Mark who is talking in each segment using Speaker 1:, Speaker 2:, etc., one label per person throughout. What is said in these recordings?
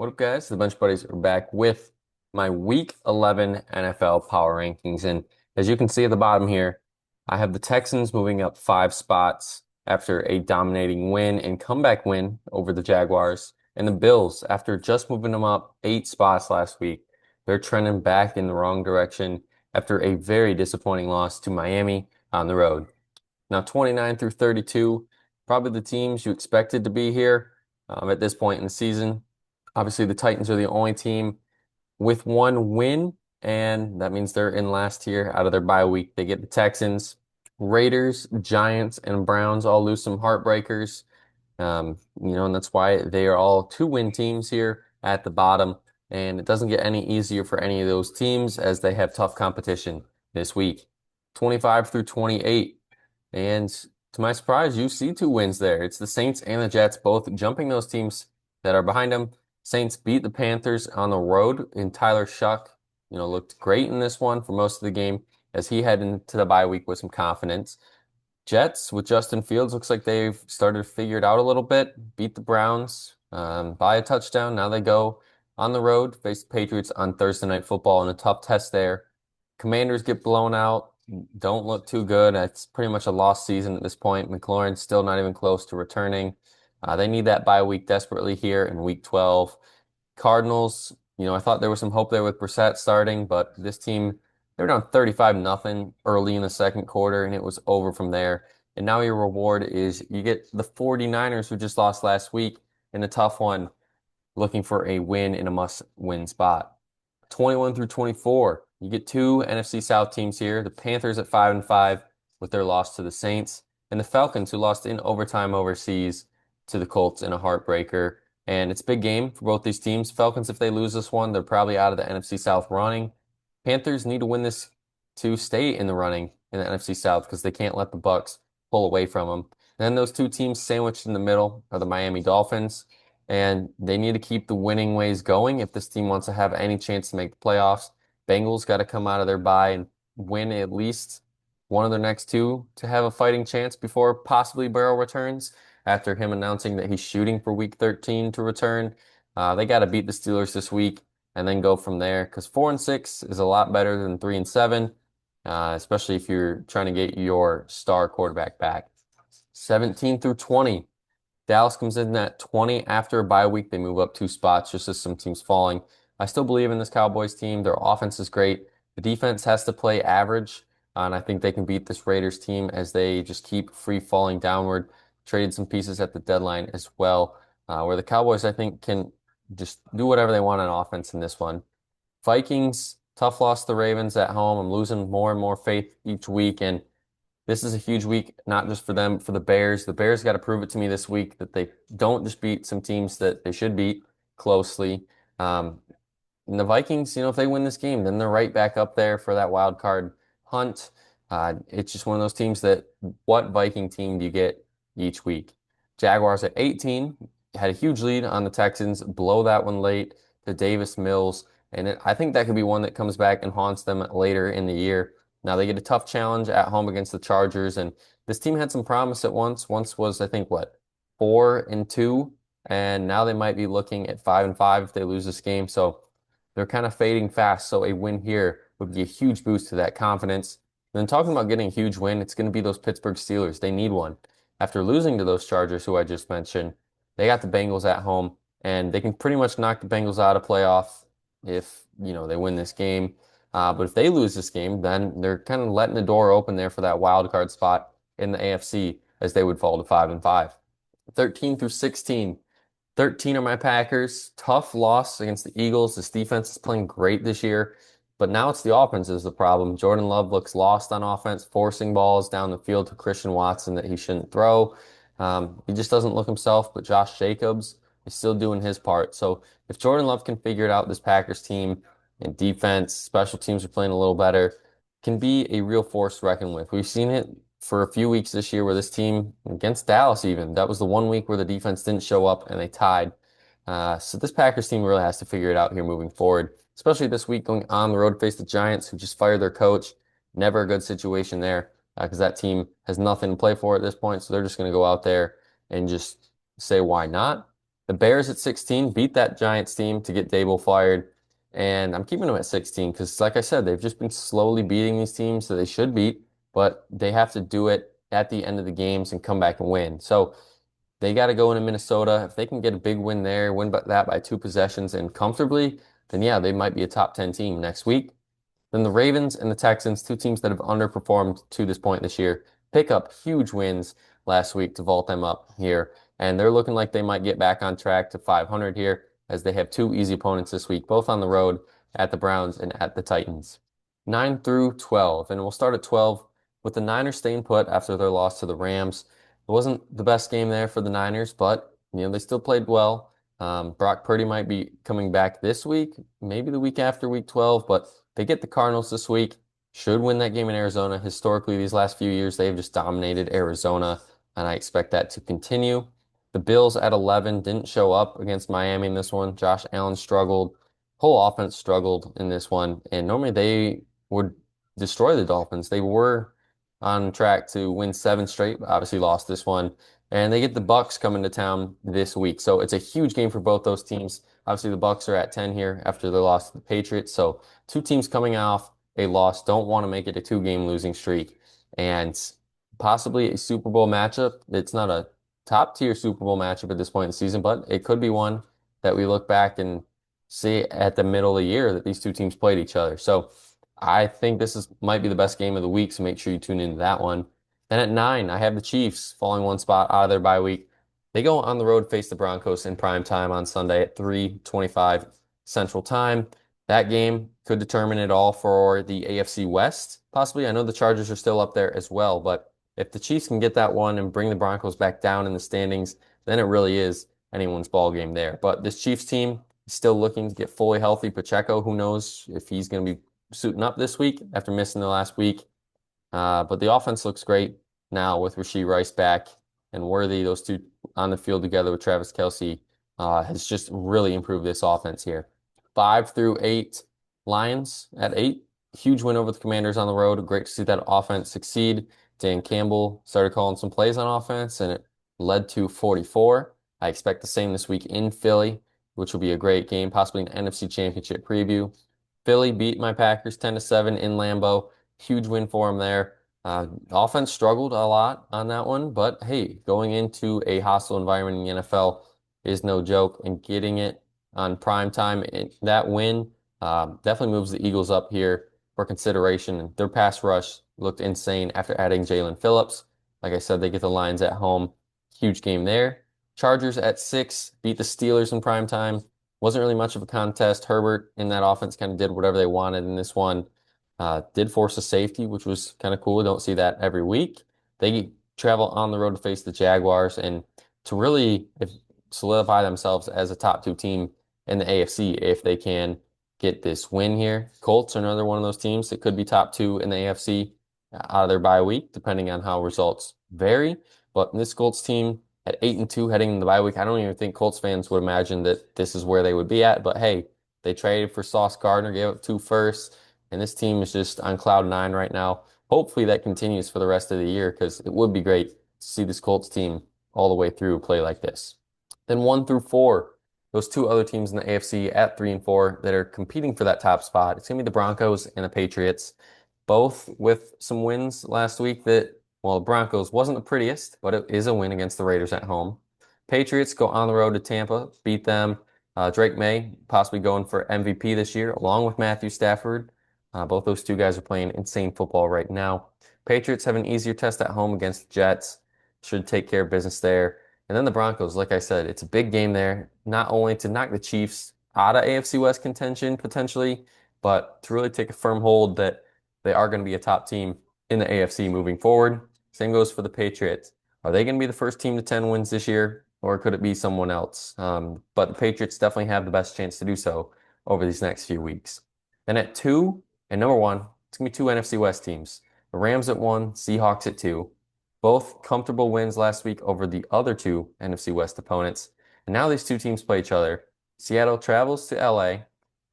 Speaker 1: What up, guys? The Bunch Buddies are back with my Week 11 NFL Power Rankings. And as you can see at the bottom here, I have the Texans moving up 5 spots after a dominating win and comeback win over the Jaguars. And the Bills, after just moving them up 8 spots last week, they're trending back in the wrong direction after a very disappointing loss to Miami on the road. Now, 29 through 32, probably the teams you expected to be here at this point in the season. Obviously, the Titans are the only team with one win, and that means they're in last here out of their bye week. They get the Texans, Raiders, Giants, and Browns all lose some heartbreakers. And that's why they are all 2-win teams here at the bottom. And it doesn't get any easier for any of those teams as they have tough competition this week. 25 through 28. And to my surprise, you see 2 wins there. It's the Saints and the Jets both jumping those teams that are behind them. Saints beat the Panthers on the road, and Tyler Shuck, looked great in this one for most of the game as he headed into the bye week with some confidence. Jets with Justin Fields looks like they've started to figure it out a little bit. Beat the Browns by a touchdown. Now they go on the road, face the Patriots on Thursday Night Football in a tough test there. Commanders get blown out. Don't look too good. It's pretty much a lost season at this point. McLaurin's still not even close to returning. They need that bye week desperately here in week 12. Cardinals, I thought there was some hope there with Brissett starting, but this team, they were down 35-0 early in the second quarter, and it was over from there. And now your reward is you get the 49ers who just lost last week in a tough one, looking for a win in a must-win spot. 21 through 24. You get 2 NFC South teams here. The Panthers at 5-5 with their loss to the Saints, and the Falcons who lost in overtime overseas to the Colts in a heartbreaker. And it's a big game for both these teams. Falcons, if they lose this one, they're probably out of the NFC South running. Panthers need to win this to stay in the running in the NFC South because they can't let the Bucs pull away from them. And then those 2 teams sandwiched in the middle are the Miami Dolphins, and they need to keep the winning ways going if this team wants to have any chance to make the playoffs. Bengals got to come out of their bye and win at least one of their next 2 to have a fighting chance before possibly Burrow returns after him announcing that he's shooting for week 13 to return. They got to beat the Steelers this week and then go from there because 4-6 is a lot better than 3-7, especially if you're trying to get your star quarterback back. 17 through 20. Dallas comes in at 20 after a bye week. They move up 2 spots just as some teams falling. I still believe in this Cowboys team. Their offense is great. The defense has to play average, and I think they can beat this Raiders team as they just keep free falling downward. Traded some pieces at the deadline as well, where the Cowboys, I think, can just do whatever they want on offense in this one. Vikings, tough loss to the Ravens at home. I'm losing more and more faith each week, and this is a huge week, not just for them, for the Bears. The Bears got to prove it to me this week that they don't just beat some teams that they should beat closely. Um, and the Vikings, if they win this game, then they're right back up there for that wild card hunt. It's just one of those teams that what Viking team do you get each week? Jaguars at 18 had a huge lead on the Texans, blow that one late to Davis Mills. And I think that could be one that comes back and haunts them later in the year. Now they get a tough challenge at home against the Chargers, and this team had some promise at once. Once was, I think, what, 4-2, and now they might be looking at 5-5 if they lose this game. So they're kind of fading fast. So a win here would be a huge boost to that confidence. And then talking about getting a huge win, it's going to be those Pittsburgh Steelers. They need one. After losing to those Chargers, who I just mentioned, they got the Bengals at home, and they can pretty much knock the Bengals out of playoff if, they win this game. But if they lose this game, then they're kind of letting the door open there for that wild card spot in the AFC as they would fall to 5-5. 13 through 16. 13 are my Packers. Tough loss against the Eagles. This defense is playing great this year, but now it's the offense is the problem. Jordan Love looks lost on offense, forcing balls down the field to Christian Watson that he shouldn't throw. He just doesn't look himself, but Josh Jacobs is still doing his part. So if Jordan Love can figure it out, this Packers team and defense, special teams are playing a little better, can be a real force to reckon with. We've seen it for a few weeks this year where this team, against Dallas even, that was the one week where the defense didn't show up and they tied. So this Packers team really has to figure it out here moving forward, especially this week going on the road to face the Giants, who just fired their coach. Never a good situation there because that team has nothing to play for at this point. So they're just going to go out there and just say, why not? The Bears at 16 beat that Giants team to get Dable fired. And I'm keeping them at 16 because, like I said, they've just been slowly beating these teams that they should beat, but they have to do it at the end of the games and come back and win. So they got to go into Minnesota. If they can get a big win there, win that by 2 possessions and comfortably, then yeah, they might be a top 10 team next week. Then the Ravens and the Texans, two teams that have underperformed to this point this year, pick up huge wins last week to vault them up here. And they're looking like they might get back on track to 500 here as they have two easy opponents this week, both on the road at the Browns and at the Titans. 9 through 12. And we'll start at 12 with the Niners staying put after their loss to the Rams. It wasn't the best game there for the Niners, but they still played well. Brock Purdy might be coming back this week, maybe the week after week 12, but they get the Cardinals this week. Should win that game in Arizona. Historically, these last few years, they've just dominated Arizona, and I expect that to continue. The Bills at 11 didn't show up against Miami in this one. Josh Allen struggled. Whole offense struggled in this one, and normally they would destroy the Dolphins. They were on track to win 7 straight, but obviously lost this one. And they get the Bucks coming to town this week. So it's a huge game for both those teams. Obviously, the Bucks are at 10 here after their loss to the Patriots. So two teams coming off a loss don't want to make it a 2-game losing streak. And possibly a Super Bowl matchup. It's not a top tier Super Bowl matchup at this point in the season, but it could be one that we look back and see at the middle of the year that these two teams played each other. So I think might be the best game of the week, so make sure you tune into that one. Then at 9, I have the Chiefs falling one spot out of their bye week. They go on the road to face the Broncos in prime time on Sunday at 3:25 Central Time. That game could determine it all for the AFC West, possibly. I know the Chargers are still up there as well, but if the Chiefs can get that one and bring the Broncos back down in the standings, then it really is anyone's ball game there. But this Chiefs team is still looking to get fully healthy. Pacheco, who knows if he's going to be suiting up this week after missing the last week. But the offense looks great now with Rashee Rice back and Worthy. Those two on the field together with Travis Kelce has just really improved this offense here. 5 through 8, Lions at 8. Huge win over the Commanders on the road. Great to see that offense succeed. Dan Campbell started calling some plays on offense, and it led to 44. I expect the same this week in Philly, which will be a great game, possibly an NFC Championship preview. Philly beat my Packers 10-7 in Lambeau. Huge win for them there. Offense struggled a lot on that one, but hey, going into a hostile environment in the NFL is no joke, and getting it on prime time, that win definitely moves the Eagles up here for consideration. Their pass rush looked insane after adding Jalen Phillips. Like I said, they get the Lions at home. Huge game there. Chargers at 6 beat the Steelers in prime time. Wasn't really much of a contest. Herbert in that offense kind of did whatever they wanted in this one. Did force a safety, which was kind of cool. Don't see that every week. They travel on the road to face the Jaguars and to really solidify themselves as a top 2 team in the AFC if they can get this win here. Colts are another one of those teams that could be top 2 in the AFC out of their bye week, depending on how results vary. But this Colts team at 8-2 heading into the bye week, I don't even think Colts fans would imagine that this is where they would be at. But hey, they traded for Sauce Gardner, gave up 2 firsts, and this team is just on cloud 9 right now. Hopefully that continues for the rest of the year because it would be great to see this Colts team all the way through play like this. Then 1 through 4, those 2 other teams in the AFC at 3 and 4 that are competing for that top spot. It's going to be the Broncos and the Patriots, both with some wins last week well, the Broncos wasn't the prettiest, but it is a win against the Raiders at home. Patriots go on the road to Tampa, beat them. Drake May possibly going for MVP this year, along with Matthew Stafford. Both those 2 guys are playing insane football right now. Patriots have an easier test at home against the Jets. Should take care of business there. And then the Broncos, like I said, it's a big game there, not only to knock the Chiefs out of AFC West contention potentially, but to really take a firm hold that they are going to be a top team in the AFC moving forward. Same goes for the Patriots. Are they going to be the first team to 10 wins this year, or could it be someone else? But the Patriots definitely have the best chance to do so over these next few weeks. Then at 2 and number 1, it's going to be 2 NFC West teams. The Rams at 1, Seahawks at 2. Both comfortable wins last week over the other 2 NFC West opponents. And now these 2 teams play each other. Seattle travels to LA,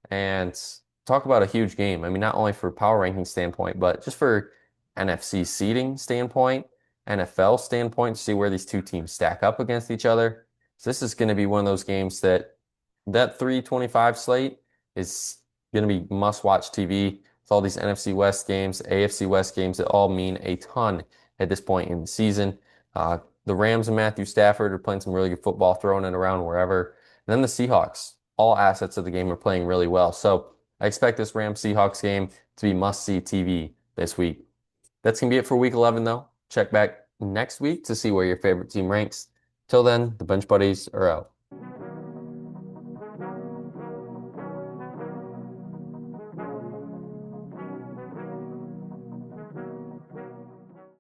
Speaker 1: and talk about a huge game. I mean, not only for power ranking standpoint, but just for NFC seeding standpoint, NFL standpoint, to see where these 2 teams stack up against each other. So this is going to be one of those games that 325 slate is going to be must-watch TV. With all these NFC West games, AFC West games that all mean a ton at this point in the season. The Rams and Matthew Stafford are playing some really good football, throwing it around wherever. And then the Seahawks, all assets of the game are playing really well. So I expect this Rams Seahawks game to be must-see TV this week. That's going to be it for week 11, though. Check back next week to see where your favorite team ranks. Till then, the Bench Buddies are out.